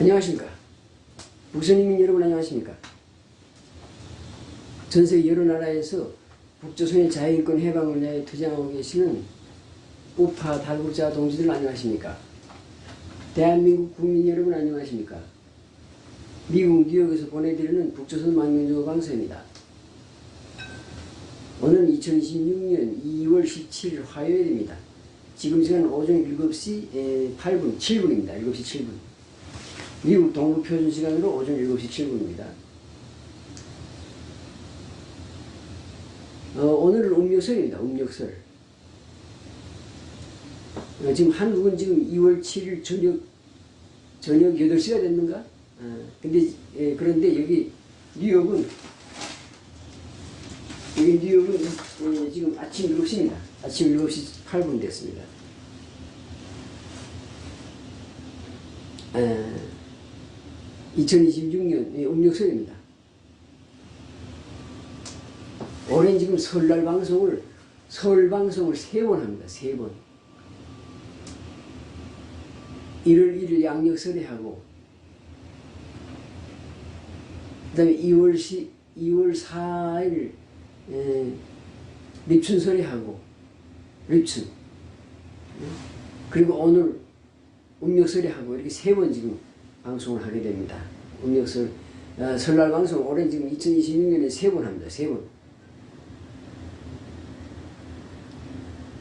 안녕하십니까. 북선인민 여러분 안녕하십니까. 전세계 여러 나라에서 북조선의 자유인권 해방을 위하여 투쟁하고 계시는 우파 탈북자 동지들 안녕하십니까. 대한민국 국민 여러분 안녕하십니까. 미국 뉴욕에서 보내드리는 북조선 망명정보 방송입니다. 오늘은 2026년 2월 17일 화요일입니다. 지금 시간 오전 7시 8분, 7분입니다. 7시 7분. 미국 동부 표준 시간으로 오전 7시 7분입니다. 오늘은 음력설입니다. 음력설. 지금 한국은 지금 2월 7일 저녁 8시가 됐는가? 그런데 여기 뉴욕은 지금 아침 7시입니다. 아침 7시 8분 됐습니다. 2026년 음력설입니다. 올해는 지금 설날 방송을 설 방송을 3번 합니다. 3번. 1월 1일 양력설에 하고, 그 다음에 2월 4일 립춘설에 하고, 립춘. 그리고 오늘 음력설에 하고, 이렇게 3번 지금 방송을 하게 됩니다. 음력설, 설날 방송 올해 지금 2026년에 3번 합니다. 3번.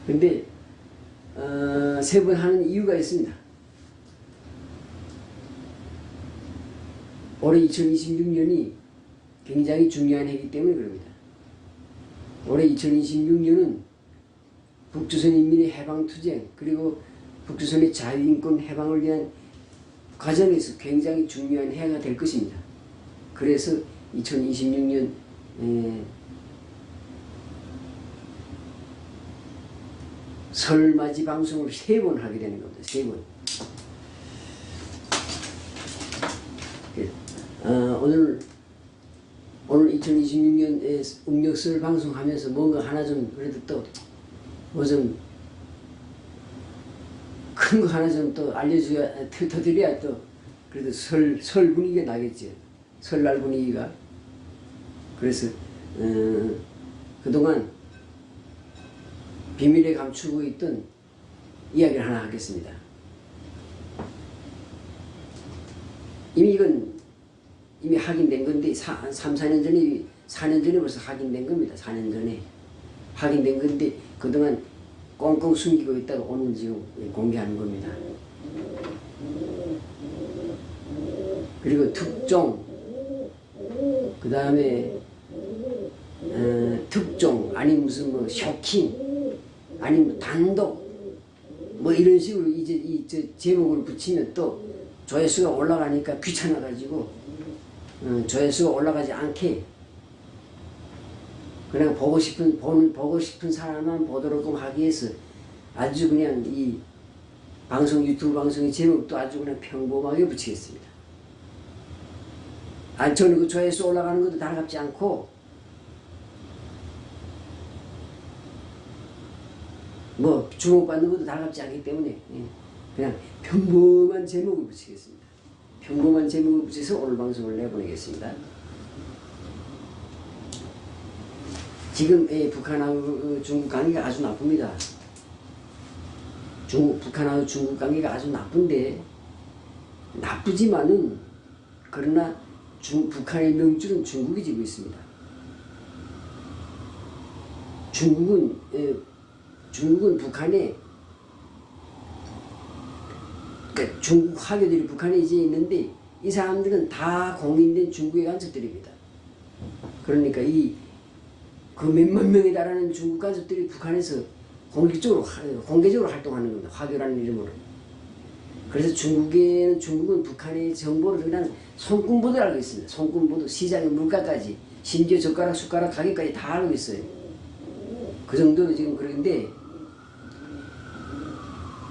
근데 3번 하는 이유가 있습니다. 올해 2026년이 굉장히 중요한 해이기 때문에 그럽니다. 올해 2026년은 북조선 인민의 해방투쟁 그리고 북조선의 자유인권 해방을 위한 과정에서 굉장히 중요한 해가 될 것입니다. 그래서 2026년 설맞이 방송을 3번 하게 되는 겁니다. 3번. 오늘 2026년 음력설 방송하면서 뭔가 하나 좀 그래도 또 뭐 좀 큰 거 하나 좀 또 알려줘야 터드려야 또 그래도 설 분위기가 나겠죠. 설날 분위기가. 그래서 그동안 비밀에 감추고 있던 이야기를 하나 하겠습니다. 이미 확인된 건데 3, 4년 전에 4년 전에 벌써 확인된 겁니다. 4년 전에 확인된 건데 그동안 꽁꽁 숨기고 있다가 오늘 지금 공개하는 겁니다. 그리고 특종, 그 다음에 특종, 아니 무슨 뭐 쇼킹, 아니 뭐 단독, 뭐 이런 식으로 이제 제목을 붙이면 또 조회수가 올라가니까 귀찮아가지고 조회수가 올라가지 않게 그냥 보고 싶은 사람만 보도록 하기 위해서 아주 그냥 이 방송 유튜브 방송의 제목도 아주 그냥 평범하게 붙이겠습니다. 저는 그 조회수 올라가는 것도 달갑지 않고 뭐 주목받는 것도 달갑지 않기 때문에 그냥 평범한 제목을 붙이겠습니다. 평범한 제목을 붙여서 오늘 방송을 내보내겠습니다. 지금 북한하고 중국 관계가 아주 나쁩니다. 북한하고 중국 관계가 아주 나쁘지만은 그러나 북한의 명줄은 중국이 지고 있습니다. 중국은 북한에 그러니까 중국 화교들이 북한에 이제 있는데 이 사람들은 다 공인된 중국의 간첩들입니다. 그러니까 그 몇만 명에 달하는 중국 간첩들이 북한에서 공개적으로 활동하는 겁니다. 화교라는 이름으로. 그래서 중국은 북한의 정보를 그냥 손금보도 알고 있습니다. 손금보도 시장의 물가까지 심지어 젓가락 숟가락 가격까지 다 알고 있어요. 그 정도로 지금 그런데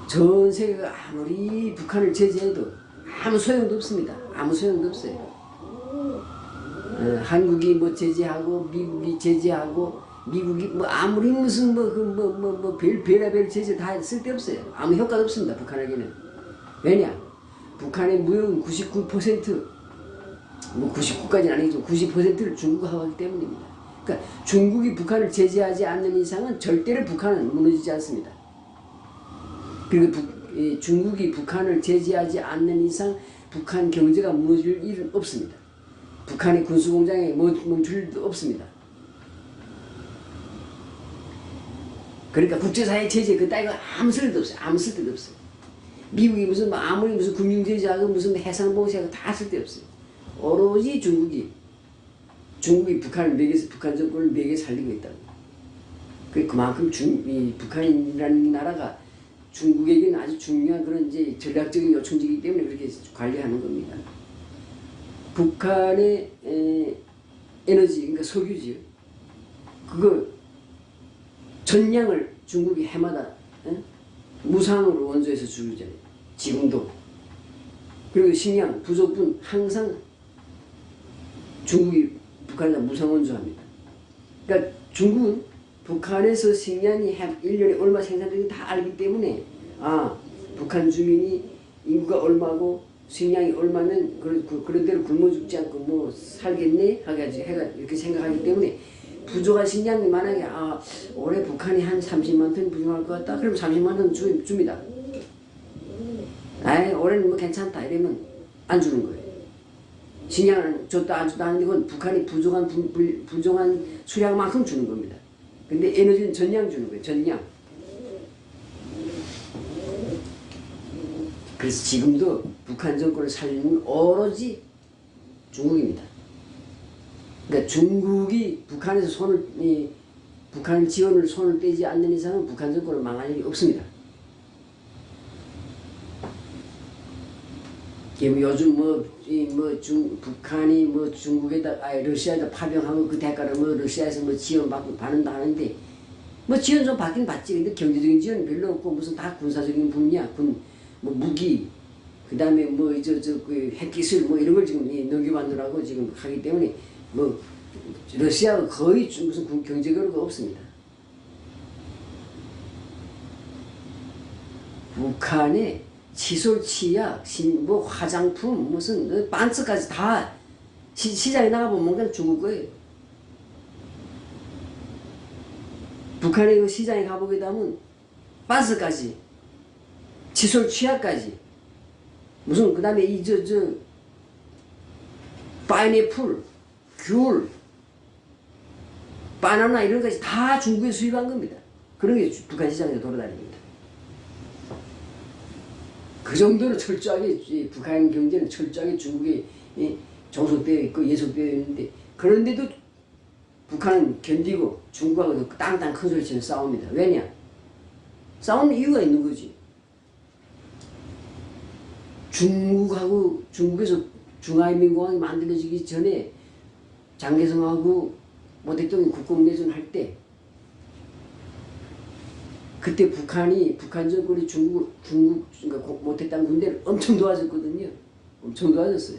전 세계가 아무리 북한을 제재해도 아무 소용도 없습니다. 아무 소용도 없어요. 한국이 뭐 제재하고 미국이 제재하고 미국이 뭐 아무리 무슨 별의별 제재 다 쓸데없어요. 아무 효과도 없습니다. 북한에게는. 왜냐? 북한의 무역은 99%, 뭐 99까지는 아니죠. 90%를 중국하고 하기 때문입니다. 그러니까 중국이 북한을 제재하지 않는 이상은 절대로 북한은 무너지지 않습니다. 그리고 중국이 북한을 제재하지 않는 이상 북한 경제가 무너질 일은 없습니다. 북한의 군수공장에 멈출 일도 없습니다. 그러니까 국제사회 제재 그 따위가 아무 쓸데도 없어요. 아무 쓸데도 없어요. 미국이 무슨 아무리 무슨 금융 제재하고 무슨 해상봉쇄하고 다 쓸데없어요. 오로지 중국이 북한 정권을 매개 살리고 있다고. 그만큼 북한이라는 나라가 중국에게는 아주 중요한 그런 이제 전략적인 요충지이기 때문에 그렇게 관리하는 겁니다. 북한의 에너지, 그러니까 석유지요. 그거 전량을 중국이 해마다 무상으로 원조해서 주잖아요. 지금도. 그리고 식량 부족분 항상 중국이 북한에다 무상 원조합니다. 그러니까 중국은 북한에서 식량이 1년에 얼마 생산되는지 다 알기 때문에 북한 주민이 인구가 얼마고 식량이 얼마면 그런 대로 굶어 죽지 않고 뭐 살겠네 하가지고 해가 이렇게 생각하기 때문에 부족한 식량이 만약에 올해 북한이 한 30만 톤 부족할 것 같다. 그럼 30만 톤 줍니다. 올해는 뭐 괜찮다 이러면 안 주는 거예요. 식량은 줬다 안 줬다 하는 건 북한이 부족한 수량만큼 주는 겁니다. 근데 에너지는 전량 주는 거예요. 전량. 그래서 지금도 북한 정권을 살리는 오로지 중국입니다. 그러니까 중국이 북한에서 북한 지원을 손을 떼지 않는 이상은 북한 정권을 망할 일이 없습니다. 요즘 북한이 러시아에다 파병하고 그 대가로 러시아에서 지원받고 받는다 하는데 지원 좀 받긴 받지. 근데 경제적인 지원은 별로 없고 무슨 다 군사적인 분야, 무기, 그 다음에 핵기술 이런 걸 지금 넘겨받느라고 지금 하기 때문에 러시아가 거의 무슨 경제거리가 없습니다. 북한의 칫솔, 치약, 화장품, 무슨 반스까지 다 시장에 나가보면 뭔가 중국 거예요. 북한의 시장에 가보게 되면 반스까지, 칫솔, 치약까지, 무슨 그 다음에 파인애플, 귤, 바나나 이런 것까지 다 중국에 수입한 겁니다. 그런 게 북한 시장에서 돌아다닙니다. 그 정도로 철저하게 북한 경제는 철저하게 중국에 종속되어 있고 예속되어 있는데 그런데도 북한은 견디고 중국하고 땅땅 큰 소리 치는 싸웁니다. 왜냐? 싸우는 이유가 있는 거지. 중국에서 중화인민공화국이 만들어지기 전에 장개성하고 모 대통령이 국共내전 할 때 그때 북한 정권이 중국 그러니까 모택당 군대를 엄청 도와줬거든요. 엄청 도와줬어요.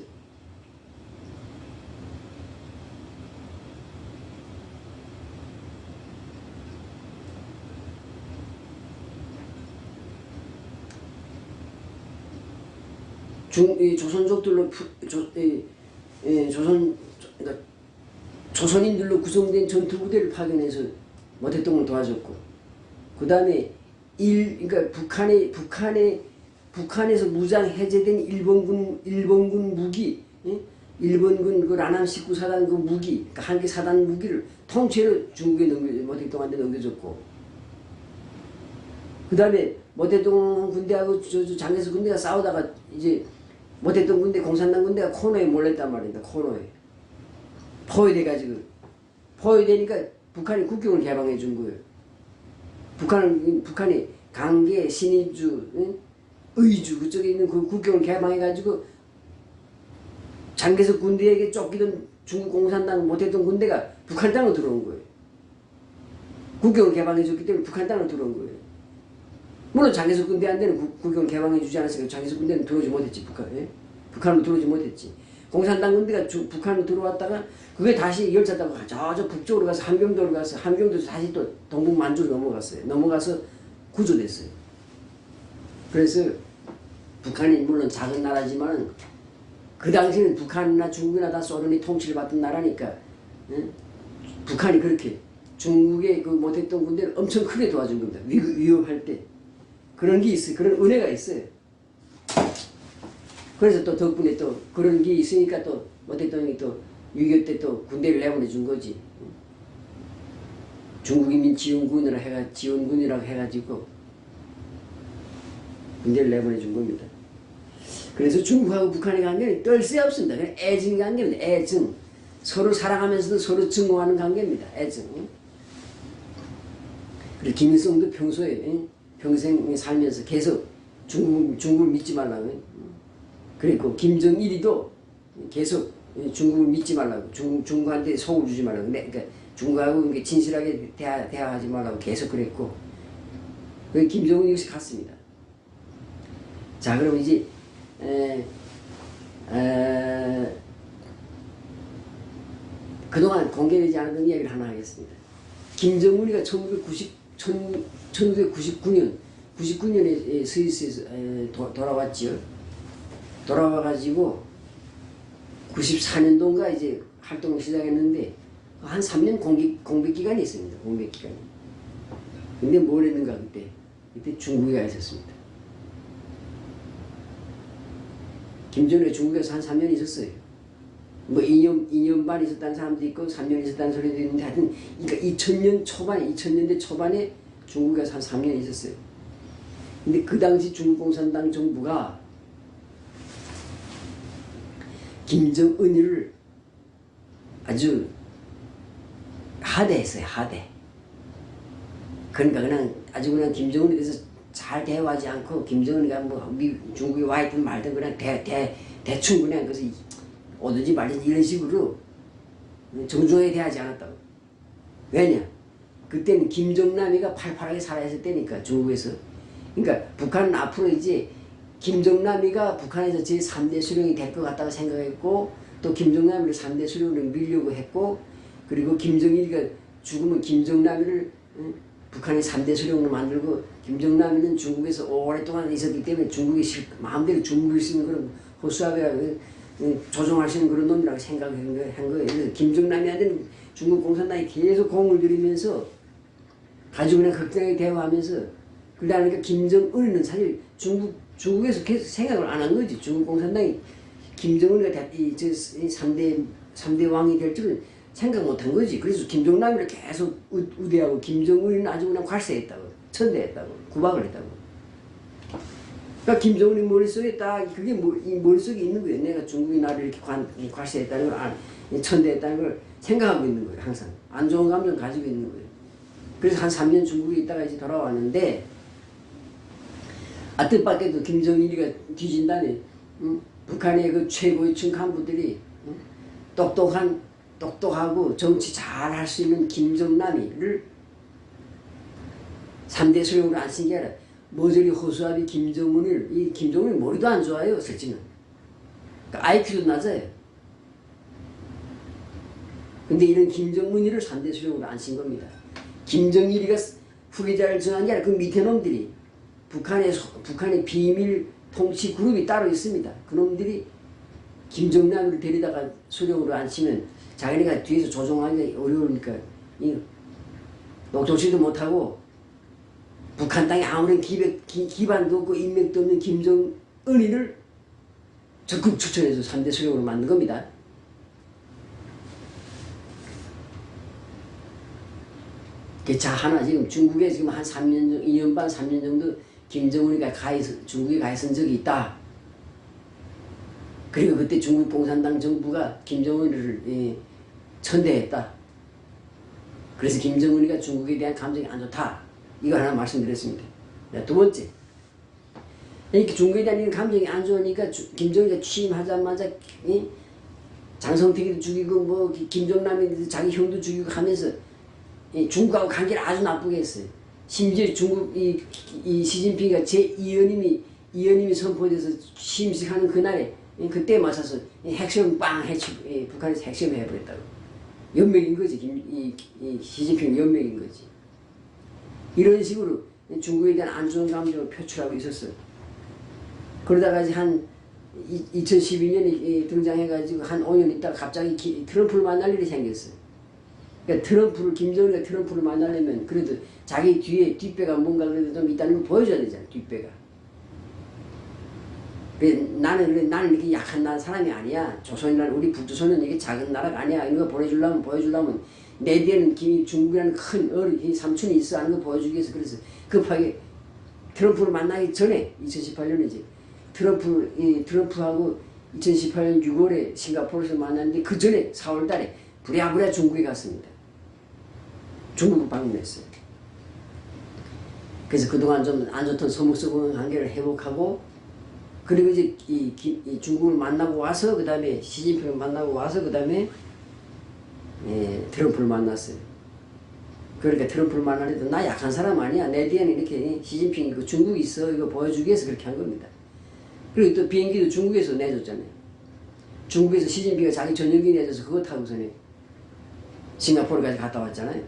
조선족들로 그러니까 조선인들로 구성된 전투부대를 파견해서 모 대통령 도와줬고, 그 다음에 그러니까 북한에서 무장 해제된 일본군 무기, 일본군 그 라남 19사단 그 무기, 그러니까 한개 사단 무기를 통째로 중국에 모 대통령한테 넘겨줬고, 그 다음에 모 대통령 군대하고 장개석 군대가 싸우다가 이제 모 대통령 군대, 공산당 군대가 코너에 몰렸단 말입니다. 코너에 포위돼가지고 포위되니까 북한이 국경을 개방해 준 거예요. 북한이 강계, 신의주, 의주 그쪽에 있는 그 국경을 개방해가지고 장개석 군대에게 쫓기던 중국 공산당 모 대통령 군대가 북한 땅으로 들어온 거예요. 국경을 개방해줬기 때문에 북한 땅으로 들어온 거예요. 물론 장개석 군대한테는 국경을 개방해주지 않았으니까 장개석 군대는 들어오지 못했지. 북한으로 들어오지 못했지. 공산당 군대가 북한으로 들어왔다가 그게 다시 열차 타고 저 북쪽으로 가서 함경도로 가서 함경도에서 다시 또 동북 만주로 넘어갔어요. 넘어가서 구조됐어요. 그래서 북한이 물론 작은 나라지만 그 당시에는 북한이나 중국이나 다 소련이 통치를 받던 나라니까 북한이 그렇게 중국의 그 못했던 군대를 엄청 크게 도와준 겁니다. 위협할 때 그런 게 있어요. 그런 은혜가 있어요. 그래서 또 덕분에 또 그런 게 있으니까 또 못했던 또 6.25 때 또 군대를 내보내준 거지. 중국인민 지원군이라고 해가지고 군대를 내보내준 겁니다. 그래서 중국하고 북한의 관계는 떨새 없습니다. 그냥 애증 관계입니다. 애증. 서로 사랑하면서도 서로 증오하는 관계입니다. 애증. 그리고 김일성도 평생 살면서 계속 중국을 믿지 말라고. 그리고 김정일이도 계속 중국을 믿지 말라고. 중국한테 속을 주지 말라고. 그러니까 중국하고 진실하게 대화하지 말라고 계속 그랬고. 김정은 역시 같습니다. 자, 그럼 이제 그동안 공개되지 않았던 이야기를 하나 하겠습니다. 김정은이가 1999년에 스위스에서 돌아왔지요. 돌아와가지고 94년도인가 이제 활동을 시작했는데 한 3년 공백 기간이 있습니다. 공백 기간이. 근데 뭘 했는가 그때 중국에 가 있었습니다. 김정은이 중국에서 한 3년 있었어요. 뭐 2년 반 있었다는 사람도 있고 3년 있었다는 소리도 있는데 하여튼 그러니까 2000년대 초반에 중국에서 한 3년 있었어요. 근데 그 당시 중국공산당 정부가 김정은이를 아주 하대했어요. 하대. 그러니까 그냥 아주 그냥 김정은에 대해서 잘 대화하지 않고 김정은이가 뭐 중국에 와 있든 말든 그냥 대충 그냥 그래서 오든지 말든지 이런 식으로 정중하게 대하지 않았다고. 왜냐? 그때는 김정남이가 팔팔하게 살아있을 때니까 중국에서. 그러니까 북한은 앞으로 이제 김정남이가 북한에서 제3대 수령이 될 것 같다고 생각했고 또 김정남이를 3대 수령으로 밀려고 했고 그리고 김정일이가 죽으면 김정남이를 북한의 3대 수령으로 만들고 김정남이는 중국에서 오랫동안 있었기 때문에 중국이 마음대로 주무를 수 있는 그런 호수아비가 조종할 수 있는 그런 놈이라고 생각한 거예요. 그래서 김정남이한테는 중국 공산당이 계속 공을 들이면서 가지고 그냥 극단하게 대화하면서 그러니까 김정은은 사실 중국에서 계속 생각을 안 한 거지. 중국 공산당이 김정은이가 이 3대 왕이 될 줄은 생각 못 한 거지. 그래서 김정남이를 계속 우대하고 김정은이는 아주 그냥 괄세했다고. 천대했다고. 구박을 했다고. 그러니까 김정은이 머릿속에 딱 그게 이 머릿속에 있는 거예요. 내가 중국이 나를 이렇게 괄세했다는 걸, 천대했다는 걸 생각하고 있는 거예요. 항상. 안 좋은 감정 가지고 있는 거예요. 그래서 한 3년 중국에 있다가 이제 돌아왔는데 뜻밖에도 김정일이가 뒤진 다음에 북한의 그 최고위층 간부들이 똑똑하고 정치 잘 할 수 있는 김정남이를 3대 수령으로 안 쓴 게 아니라 머저리 호수아비 김정은을 이 김정은이 머리도 안 좋아요. 실제는. 그러니까 IQ도 낮아요. 근데 이런 김정은이를 3대 수령으로 안 쓴 겁니다. 김정일이가 후계자를 정한 게 아니라 그 밑에 놈들이 북한의 비밀 통치 그룹이 따로 있습니다. 그놈들이 김정남을 데리다가 수령으로 앉히면 자기네가 뒤에서 조종하기 어려우니까 녹조치도 못하고 북한 땅에 아무런 기반도 없고 인맥도 없는 김정은이를 적극 추천해서 3대 수령으로 만든 겁니다. 자, 하나 지금 중국에 지금 한 3년, 2년 반, 3년 정도 김정은이가 중국에 가 있은 적이 있다. 그리고 그때 중국 공산당 정부가 김정은이를 천대했다. 그래서 김정은이가 중국에 대한 감정이 안 좋다. 이거 하나 말씀드렸습니다. 두 번째. 이렇게 중국에 대한 감정이 안 좋으니까 김정은이가 취임하자마자 장성택이도 죽이고 뭐 김정남이 자기 형도 죽이고 하면서 중국하고 관계를 아주 나쁘게 했어요. 심지어 중국 이 시진핑이가 제2연임이 선포돼서 취임식하는 그날에 그때에 맞춰서 핵시험 빵 해치고 북한에서 핵시험을 해버렸다고. 연맥인 거지. 이 시진핑 연맥인 거지. 이런 식으로 중국에 대한 안 좋은 감정을 표출하고 있었어요. 그러다가 이제 한 2012년에 등장해가지고 한 5년 있다가 갑자기 트럼프를 만날 일이 생겼어요. 그러니까 김정은이가 트럼프를 만나려면 그래도 자기 뒤에 뒷배가 뭔가 그래도 좀 있다는 걸 보여줘야 되잖아, 뒷배가. 나는 이렇게 약한 사람이 아니야. 조선이라는 우리 북조선은 이게 작은 나라가 아니야. 이런 거 보여주려면 내 뒤에는 중국이라는 큰 어른, 삼촌이 있어 하는 거 보여주기 위해서 그래서 급하게 트럼프를 만나기 전에 2018년이지. 트럼프하고 2018년 6월에 싱가포르에서 만났는데 그 전에 4월 달에 부랴부랴 중국에 갔습니다. 중국을 방문했어요. 그래서 그동안 좀 안 좋던 서먹서먹한 관계를 회복하고 그리고 이제 이 중국을 만나고 와서 그 다음에 시진핑을 만나고 와서 그 다음에 트럼프를 만났어요. 그러니까 트럼프를 만나는데 나 약한 사람 아니야. 내 뒤에는 이렇게 시진핑 그 중국이 있어. 이거 보여주기 위해서 그렇게 한 겁니다. 그리고 또 비행기도 중국에서 내줬잖아요. 중국에서 시진핑이 자기 전용기 내줘서 그거 타고서는 싱가포르까지 갔다 왔잖아요.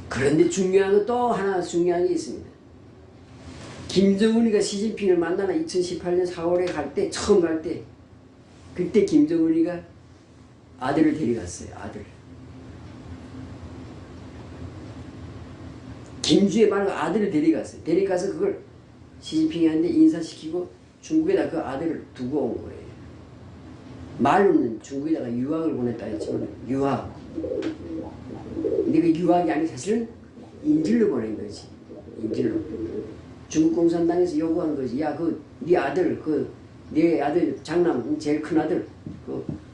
그런데 중요한 건 또 하나 중요한 게 있습니다. 김정은이가 시진핑을 만나는 2018년 4월에 갈 때, 처음 갈 때, 그때 김정은이가 아들을 데려갔어요. 아들. 김주의 말고 아들을 데려갔어요. 데려가서 그걸 시진핑한테 인사시키고 중국에다 그 아들을 두고 온 거예요. 말로는 중국에다가 유학을 보냈다 했지만 유학. 근데 그 유학이 아니고 사실은 인질로 보낸 거지. 인질로. 중국 공산당에서 요구한 거지. 야, 네 아들 장남 제일 큰 아들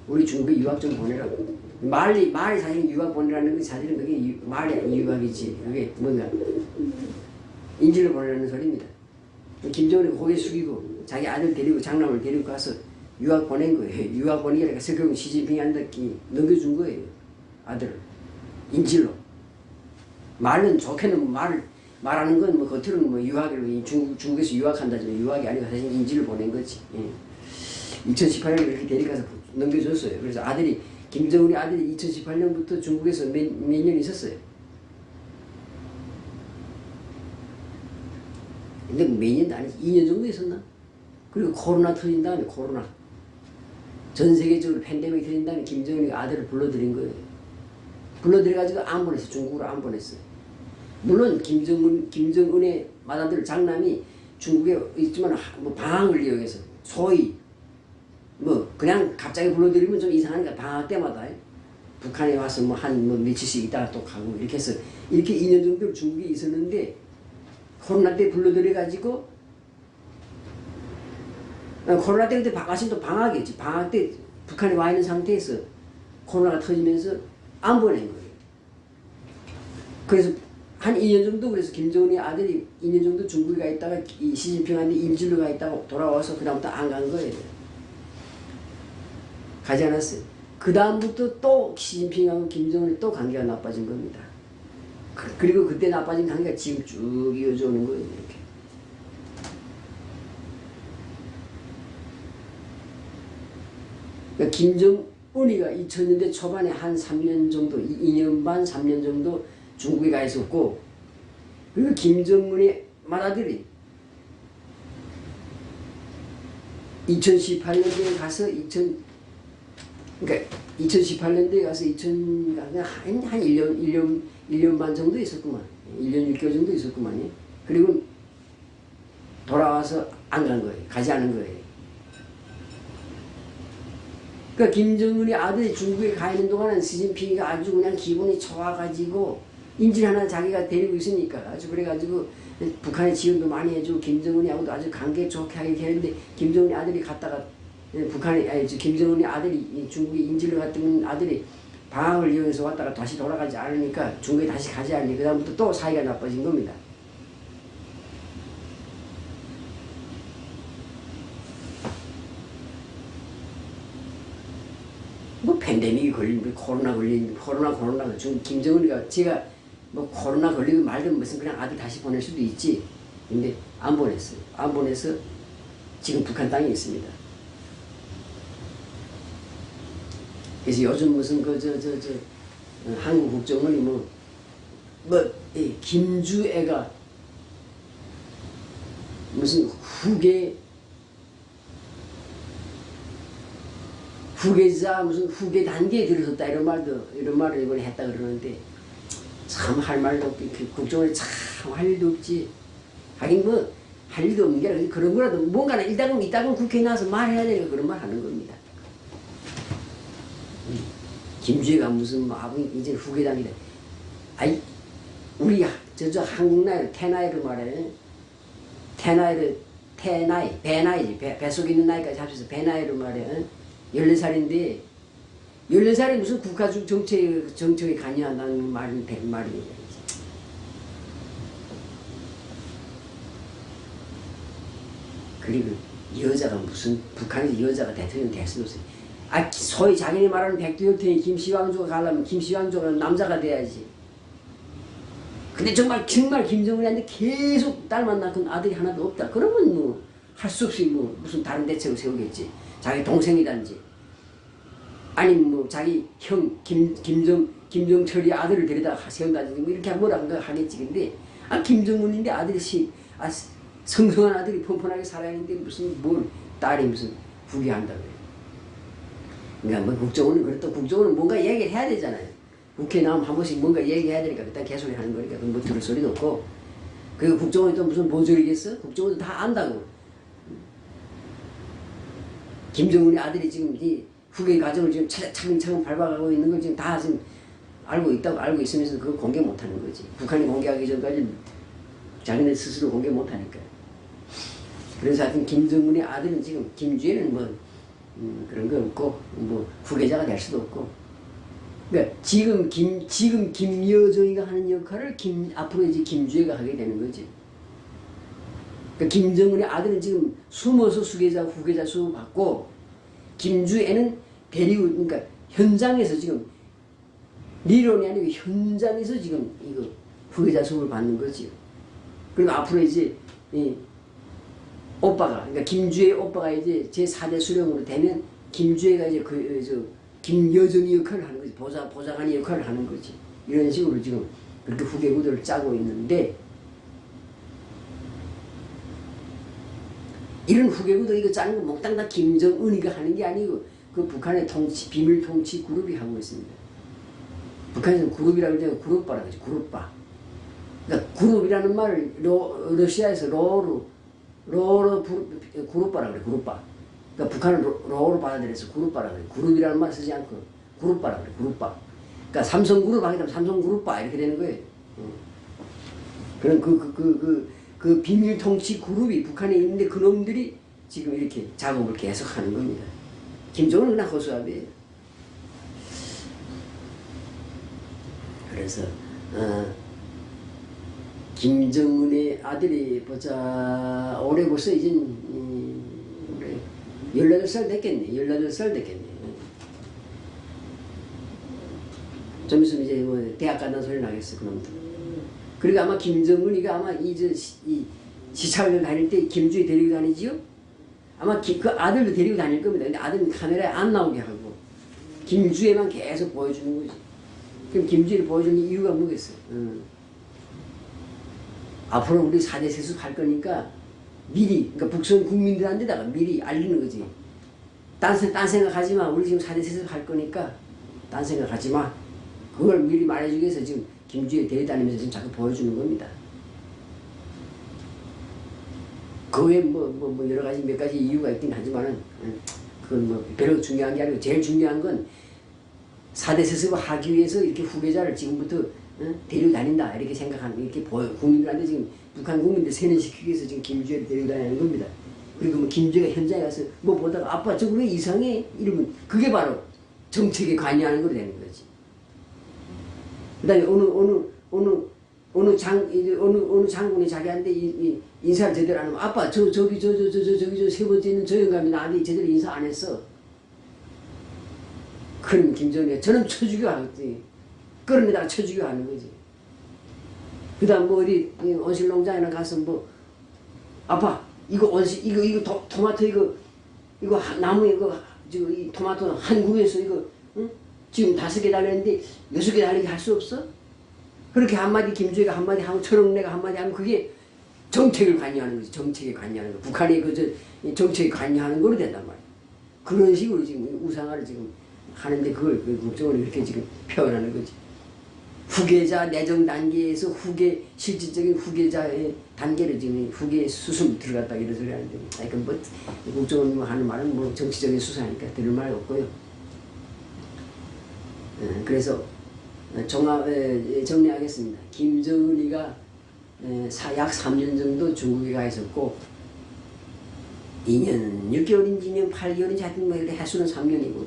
우리 중국에 유학 좀 보내라고. 말이 사실은 유학 보내라는 게 사실은 그게 말이 아니 유학이지. 그게 뭔가 인질로 보내라는 소리입니다. 김정은이 고개 숙이고 자기 아들 데리고 장남을 데리고 가서 유학 보낸 거예요. 유학 보내기 아니라 결국 시진핑한테 넘겨준 거예요. 아들을. 인질로. 말은 좋게는 말하는 건 뭐 겉으로는 뭐 유학을 중국에서 유학한다지만 유학이 아니고 사실 인질을 보낸 거지. 2018년에 그렇게 데려가서 넘겨줬어요. 그래서 김정은이 아들이 2018년부터 중국에서 몇 년 있었어요. 근데 몇 년도 아니지. 2년 정도 있었나? 그리고 코로나 터진 다음에 전 세계적으로 팬데믹이 터진 다음에 김정은이가 아들을 불러들인 거예요. 불러들여가지고 안 보냈어요. 중국으로 안 보냈어요. 물론 김정은의 맏아들 장남이 중국에 있지만 뭐 방학을 이용해서 소위 뭐 그냥 갑자기 불러들이면 좀 이상하니까 방학 때마다 북한에 와서 뭐 며칠씩 있다가 또 가고 이렇게 해서 이렇게 2년 정도 중국에 있었는데 코로나 때 불러들여가지고 코로나 때 그때 마침 또 방학이었지. 방학 때 북한에 와 있는 상태에서 코로나가 터지면서 안 보낸 거예요. 그래서 한 2년 정도 그래서 김정은이 아들이 2년 정도 중국에 가 있다가 이 시진핑한테 인질로 가 있다가 돌아와서 그 다음부터 안 간 거예요. 가지 않았어요. 그 다음부터 또 시진핑하고 김정은이 또 관계가 나빠진 겁니다. 그리고 그때 나빠진 관계가 지금 쭉 이어져 오는 거예요. 이렇게. 그러니까 김정은이가 2000년대 초반에 한 3년 정도, 2년 반, 3년 정도 중국에 가 있었고, 그리고 김정은의 맏아들이 2018년도에 가서 2018년도에 가서 한 1년 반 정도 있었구만. 1년 6개월 정도 있었구만요. 그리고 돌아와서 안 간 거예요. 가지 않은 거예요. 그러니까 김정은의 아들이 중국에 가 있는 동안은 시진핑이가 아주 그냥 기분이 좋아가지고 인질 하나 자기가 데리고 있으니까 아주 그래가지고 북한에 지원도 많이 해주고 김정은이하고도 아주 관계 좋게 하게 했는데 김정은의 아들이 갔다가 김정은의 아들이 중국에 인질로 갔던 아들이 방학을 이용해서 왔다가 다시 돌아가지 않으니까 중국에 다시 가지 않으니 그 다음부터 또 사이가 나빠진 겁니다. 뭐 팬데믹이 걸린 코로나가 지금 김정은이가 제가 뭐 코로나 걸리고 말든 무슨 그냥 아들 다시 보낼 수도 있지. 근데 안 보냈어요. 안 보내서 지금 북한 땅에 있습니다. 그래서 요즘 무슨 한국 국정원이 뭐 김주애가 무슨 후계자 무슨 후계 단계에 들어섰다 이런 말을 이번에 했다 그러는데 참 할 말도 없고 국정원에 참 할 일도 없지. 하긴 뭐 할 일도 없는 게 아니라 그런 거라도 뭔가는 이따금 국회에 나와서 말해야 되니까 그런 말 하는 겁니다. 김주애가 무슨 이제 후계 단계다. 아이 우리 저 한국 나이 태나이를 말해. 배나이지. 배 속에 있는 나이까지 합쳐서 배나이를 말해. 14살인데 14살이 무슨 국가 정책에 관여한다는 말이에요. 그리고 여자가 무슨 북한에서 여자가 대통령 될 수도 없어요. 소위 자기네 말하는 백두혈통이 김시황조가 가려면 김시황조가 남자가 돼야지. 근데 정말 김정은한테 계속 딸만 낳은 아들이 하나도 없다. 그러면 뭐 할 수 없이 뭐 무슨 다른 대책을 세우겠지. 자기 동생이든지 아니면 뭐 자기 형 김정철이 아들을 데려다 세운다든지 뭐 이렇게 뭐라고 하겠지. 근데 김정은인데 아들이 성성한 아들이 펀펀하게 살아있는데 무슨 뭘 딸이 무슨 후계한다고 그래. 그러니까 뭐 국정원은 그렇다. 국정원은 뭔가 얘기를 해야 되잖아요. 국회에 나오면 한 번씩 뭔가 얘기해야 되니까 그딴 개소리 하는 거니까 뭐 들을 소리도 없고. 그리고 국정원이 또 무슨 모조리겠어? 국정원도 다 안다고. 김정은의 아들이 지금 이 후계 과정을 지금 차근차근 밟아가고 있는 걸 지금 다 지금 알고 있으면서 그걸 공개 못하는 거지. 북한이 공개하기 전까지 자기네 스스로 공개 못하니까. 그래서 하여튼 김정은의 아들은 지금 김주애는 뭐 그런 거 없고 뭐 후계자가 될 수도 없고. 그러니까 지금 김여정이가 하는 역할을 앞으로 이제 김주애가 하게 되는 거지. 그러니까 김정은의 아들은 지금 숨어서 후계자 수업 받고 김주애는 그러니까 현장에서 지금理論이 아니고 현장에서 지금 이거 후계자 수업을 받는 거지. 그리고 앞으로 이제 그러니까 김주애 오빠가 이제 제4대 수령으로 되면 김주애가 이제 김여정이 역할을 하는 거지. 보좌관이 역할을 하는 거지. 이런 식으로 지금 그렇게 후계 구도를 짜고 있는데 이런 후계 구도 이거 짜는 거 몽땅 다 김정은이가 하는 게 아니고 그 북한의 비밀 통치 그룹이 하고 있습니다. 북한에서는 그룹이라고 하면 그룹바라고 하죠. 그룹바. 그러니까 그룹이라는 말을 러시아에서 로로 그룹바라고 그래. 그룹바. 그러니까 북한은 로로 받아들여서 그룹바라고 그래. 그룹이라는 말 쓰지 않고 그룹바라고 그래. 그룹바. 그러니까 삼성그룹 하게 되면 삼성그룹바 이렇게 되는 거예요. 그런 그 비밀 통치 그룹이 북한에 있는데 그놈들이 지금 이렇게 작업을 계속하는 겁니다. 김정은은 그냥 허수아비예요. 그래서 김정은의 아들이 보자 올해 벌써 이제 18살 됐겠네. 18살 됐겠네. 좀 있으면 이제 뭐 대학 간다는 소리 나겠어 그놈들. 그리고 아마 김정은이가 아마 이 시찰을 다닐 때 김주애 데리고 다니지요? 아마 그 아들도 데리고 다닐 겁니다. 근데 아들은 카메라에 안 나오게 하고 김주애만 계속 보여주는 거지. 그럼 김주애를 보여주는 이유가 뭐겠어요? 앞으로 우리 4대 세습 할 거니까 미리, 그러니까 북한 국민들한테다가 미리 알리는 거지. 딴 생각하지 마. 우리 지금 4대 세습 할 거니까 딴 생각하지 마. 그걸 미리 말해주기 위해서 지금 김주애 데려다니면서 지금 자꾸 보여주는 겁니다. 그 외에 뭐 여러 가지 몇 가지 이유가 있긴 하지만은 그건 뭐 별로 중요한 게 아니고 제일 중요한 건 4대 세습을 하기 위해서 이렇게 후계자를 지금부터 데려다닌다 이렇게 생각하는 이렇게 국민들한테 지금 북한 국민들 세뇌시키기 위해서 지금 김주애를 데려다니는 겁니다. 그리고 뭐 김주애가 현장에 가서 뭐 보다가 아빠 저거 왜 이상해? 이러면 그게 바로 정책에 관여하는 거로 되는 거지. 그다음에 어느 장군이 자기한테 인사를 제대로 안 하면 아빠 저기 세 번째 있는 저 영감이 나한테 제대로 인사 안 했어. 그럼 김정은이가 저는 쳐주겨 하겠지. 끌어내다가 쳐주겨 하는 거지. 그 다음 뭐 어디 온실농장이나 가서 뭐 아빠 이거 토마토 이거 나무 이 토마토 한 구에서 이거 응? 지금 5개 달렸는데 6개 달리게 할 수 없어? 그렇게 한마디 김주희가 한마디 하면 철옹래가 한마디 하면 그게 정책을 관여하는 거지. 정책에 관여하는 거. 북한이 정책에 관여하는 거로 된단 말이야. 그런 식으로 지금 우상화를 지금 하는데 그걸 국정원이 이렇게 지금 표현하는 거지. 후계자 내정 단계에서 실질적인 후계자의 단계를 지금 후계 수순 들어갔다 이런 소리 하는데, 그러니까 뭐 국정원이 하는 말은 뭐 정치적인 수사니까 들을 말 없고요. 그래서 정리하겠습니다. 김정은이가 약 3년 정도 중국에 가 있었고 2년 6개월인지 2년 8개월인지 하여튼 뭐 해수는 3년이고,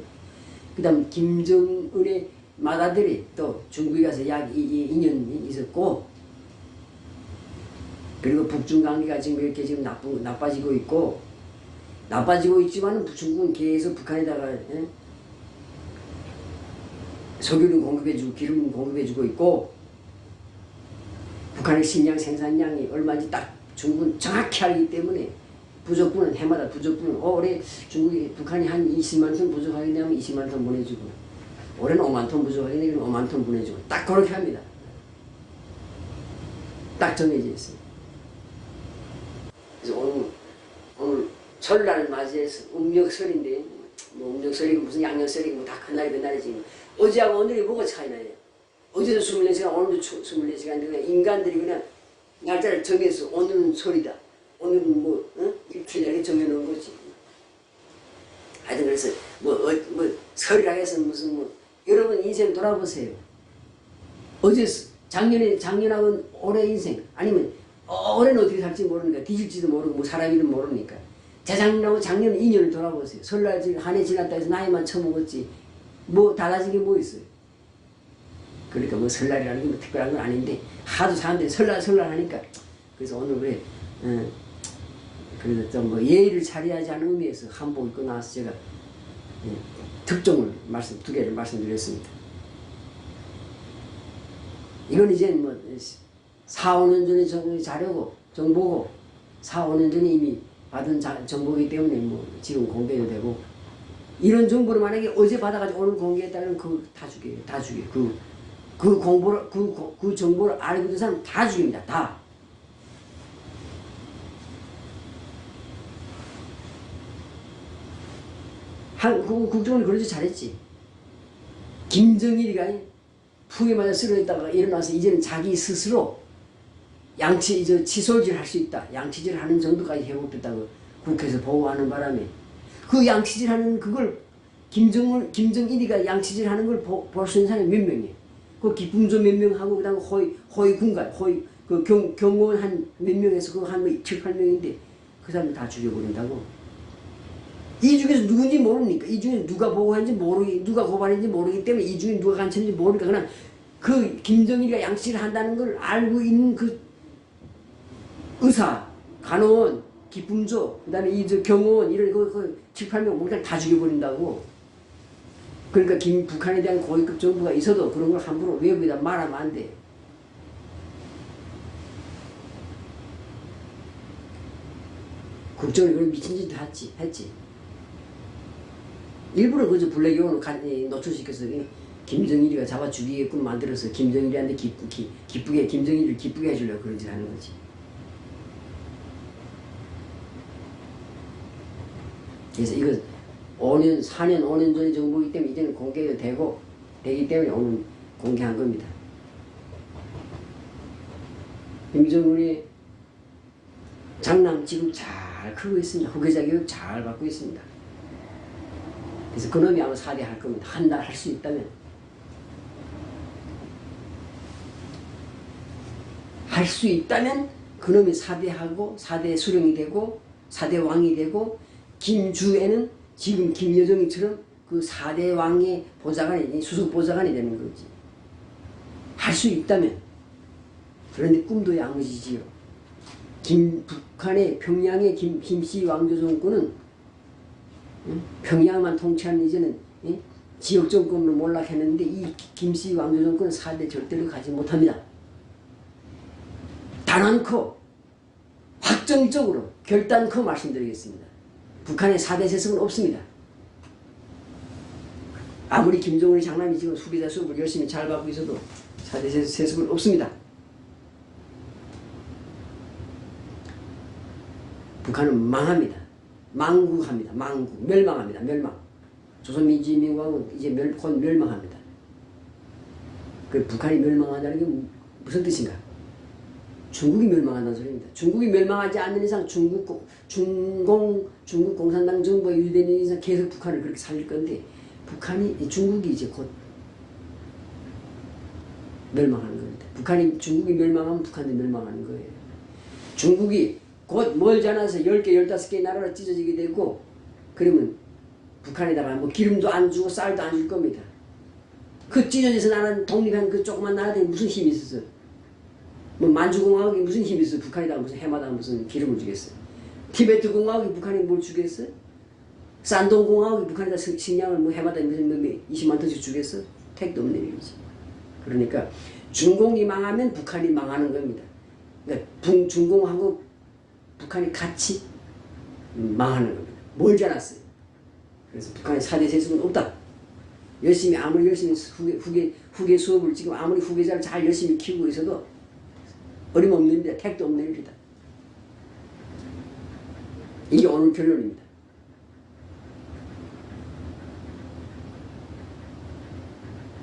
그 다음 김정은의 맏아들이 또 중국에 가서 약 2년 있었고, 그리고 북중 관계가 지금 이렇게 지금 나빠지고 있고, 나빠지고 있지만은 중국은 계속 북한에다가 석유를 공급해주고 기름을 공급해주고 있고, 북한의 식량 생산량이 얼마인지 딱 중국은 정확히 알기 때문에 부족분은 해마다 부족분은 올해 중국이 북한이 한 20만 톤 부족하겠냐면 20만 톤 보내주고, 올해는 5만 톤 부족하겠냐면 5만 톤 보내주고, 딱 그렇게 합니다. 딱 정해져 있어요. 그래서 오늘 설날을 맞이해서 음력설인데, 뭐 음력설이고 무슨 양력설이고 뭐 다 그날이지. 어제하고 오늘이 뭐가 차이나요? 어제도 24시간, 오늘도 24시간인데 인간들이 그냥 날짜를 정해서 오늘은 설이다, 오늘은 뭐 이틀 이렇게 정해놓은 거지. 하여튼 그래서 뭐 설이라 해서 무슨 뭐 여러분 인생 돌아보세요. 어제 작년하고 올해 인생, 아니면 올해는 어떻게 살지 모르니까, 뒤질지도 모르고 뭐 사람이든 모르니까 재작년하고 작년 2년을 돌아보세요. 설날 한 해 지났다 해서 나이만 처먹었지 뭐 달라진 게 뭐 있어요. 그러니까 뭐 설날이라는 게 뭐 특별한 건 아닌데 하도 사람들이 설날 하니까, 그래서 오늘 왜 그래도 좀 뭐 예의를 차려야지 하는 의미에서 한복 입고 나와서 제가 특종을 두 개를 말씀드렸습니다. 이건 이제 뭐 4, 5년 전에 자료고 정보고 4, 5년 전에 이미 받은 정보이기 때문에 뭐 지금 공개도 되고, 이런 정보를 만약에 어제 받아가지고 오늘 공개했다면 그거 다 죽여요. 다 죽여요. 그 정보를 알고 있는 사람 다 죽입니다. 다. 국정원이 그러지 잘했지. 김정일이가 풍에 맞아 쓰러졌다가 일어나서 이제는 자기 스스로 치솔질 할 수 있다, 양치질 하는 정도까지 회복됐다고 국회에서 보고하는 바람에, 그 양치질 하는 그걸 김정일이가 양치질 하는 걸 볼 수 있는 사람이 몇 명이에요. 그 기쁨조 몇 명하고, 그 다음에 호위 군관, 경호원 한 몇 명에서 그거 한 7, 8명인데 그 사람들 다 죽여버린다고. 이 중에서 누군지 모르니까, 이 중에 누가 보고했는지 누가 고발했는지 모르기 때문에, 이 중에 누가 간첩인지 모르니까 그냥 그 김정일이가 양치를 한다는 걸 알고 있는 그 의사, 간호원, 기쁨조, 그 다음에 경호원, 이런 7, 8명 모두 다 죽여버린다고. 그러니까 북한에 대한 고위급 정부가 있어도 그런 걸 함부로 외부에다 말하면 안 돼. 국정원이 그걸 미친 짓도 했지. 일부러 그저 블랙용으로 노출시켜서 김정일이가 잡아 죽이게끔 만들어서 김정일이한테 김정일을 기쁘게 해주려고 그런 짓 하는 거지. 그래서 이거 4년, 5년 전의 정보이기 때문에 이제는 공개가 되기 때문에 오늘 공개한 겁니다. 김정은의 장남 지금 잘 크고 있습니다. 후계자 교육 잘 받고 있습니다. 그래서 그놈이 아마 4대 할 겁니다. 한 달 할 수 있다면. 할 수 있다면 그놈이 4대하고 4대 수령이 되고 4대 왕이 되고, 김주에는 지금 김여정이처럼 그 4대 왕의 보좌관이, 수석 보좌관이 되는 거지. 할 수 있다면. 그런데 꿈도 야무지지요. 북한의 평양의 김씨 왕조 정권은 평양만 통치하는 이제는 지역 정권으로 몰락했는데, 이 김씨 왕조 정권은 4대 절대로 가지 못합니다. 단언코 확정적으로 결단코 말씀드리겠습니다. 북한의 4대 세습은 없습니다. 아무리 김정은의 장남이 지금 후계자 수업을 열심히 잘 받고 있어도 4대 세습은 없습니다. 북한은 망합니다. 망국합니다. 망국. 멸망합니다. 멸망. 조선민주주의민국은 이제 곧 멸망합니다. 그 북한이 멸망한다는 게 무슨 뜻인가? 중국이 멸망한다는 소리입니다. 중국이 멸망하지 않는 이상 중국 공산당 정부가 유지되는 이상 계속 북한을 그렇게 살릴 건데 중국이 이제 곧 멸망하는 겁니다. 중국이 멸망하면 북한도 멸망하는 거예요. 중국이 곧 멀지 않아서 10개, 15개 나라로 찢어지게 되고 그러면 북한에다가 뭐 기름도 안 주고 쌀도 안 줄 겁니다. 그 찢어져서 나는 독립한 그 조그만 나라들이 무슨 힘이 있었어? 뭐 만주공화국이 무슨 힘이 있어? 북한에다가 무슨 해마다 무슨 기름을 주겠어? 티베트 공화국이 북한에 뭘 주겠어? 산동 공화국이 북한에다 식량을 뭐 해마다 무슨 20만 톤씩 주겠어? 택도 없는 일이지. 그러니까 중공이 망하면 북한이 망하는 겁니다. 그러니까 중공하고 북한이 같이 망하는 겁니다. 멀지 않았어요. 그래서 북한의 4대 세습은 없다. 아무리 열심히 후계 수업을 지금 아무리 후계자를 잘 열심히 키우고 있어도 어림없는 일이다. 택도 없는 일이다. 이게 오늘 결론입니다.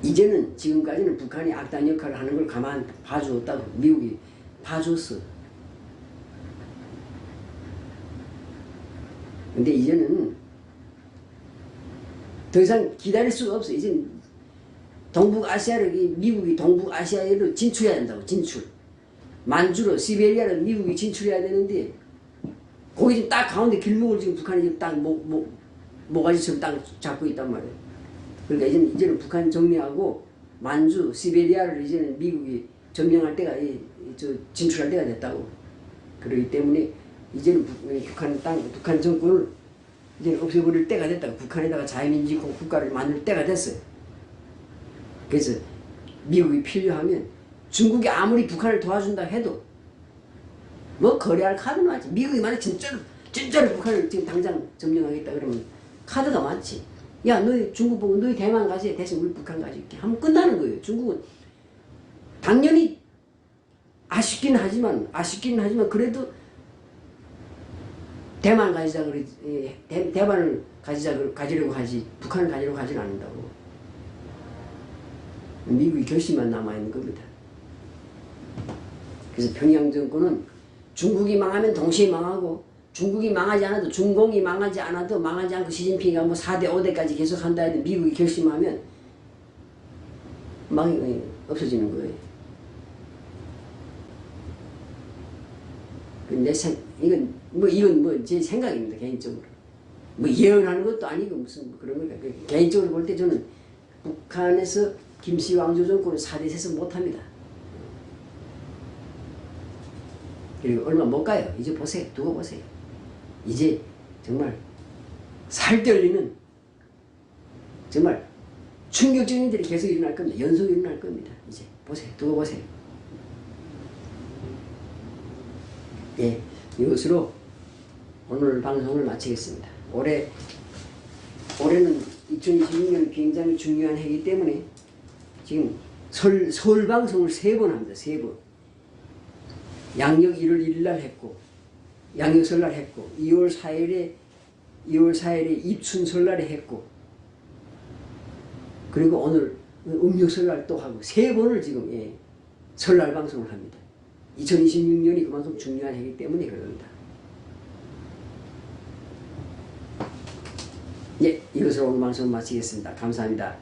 이제는 지금까지는 북한이 악당 역할을 하는 걸 가만 봐주었다고 미국이 봐줬어. 근데 이제는 더 이상 기다릴 수가 없어. 이제 미국이 동북아시아로 진출해야 된다고. 진출. 만주로 시베리아로 미국이 진출해야 되는데 거기 지금 딱 가운데 길목을 지금 북한이 지금 딱 모가지처럼 딱 잡고 있단 말이에요. 그러니까 이제는 북한 정리하고 만주, 시베리아를 이제는 미국이 점령할 때가 진출할 때가 됐다고. 그렇기 때문에 이제는 북한 정권을 이제 없애버릴 때가 됐다고. 북한에다가 자유민주주의 국가를 만들 때가 됐어요. 그래서 미국이 필요하면 중국이 아무리 북한을 도와준다 해도 뭐 거래할 카드는 많지. 미국이 만약 진짜로 북한을 지금 당장 점령하겠다 그러면 카드가 많지. 야, 너희 중국 보고 너희 대만 가지 대신 우리 북한 가질게 하면 끝나는 거예요. 중국은 당연히 아쉽긴 하지만 그래도 대만 가지자 그러지. 대만을 가지려고 하지 북한을 가지려고 하진 않는다고. 미국이 결심만 남아있는 겁니다. 그래서 평양 정권은 중국이 망하면 동시에 망하고 중국이 망하지 않아도 중공이 망하지 않고 시진핑이가 뭐 4대 5대까지 계속 한다 해도 미국이 결심하면 없어지는 거예요. 이건 제 생각입니다. 개인적으로. 예언하는 것도 아니고 무슨 그런 거니까. 개인적으로 볼 때 저는 북한에서 김씨 왕조 정권은 4대 세습 못합니다. 그리고 얼마 못 가요. 이제 보세요. 두고 보세요. 이제 정말 살 떨리는 정말 충격적인 일들이 계속 일어날 겁니다. 연속 일어날 겁니다. 이제 보세요. 두고 보세요. 예, 이것으로 오늘 방송을 마치겠습니다. 올해는 2026년 굉장히 중요한 해이기 때문에 지금 설 방송을 3번 합니다. 3번. 양력 1월 1일 날 했고 양력설날 했고 2월 4일에 입춘설날에 했고 그리고 오늘 음력설날 또 하고 3번을 지금 설날 방송을 합니다. 2026년이 그만큼 중요한 해이기 때문에 그럽니다. 예, 이것으로 오늘 방송 마치겠습니다. 감사합니다.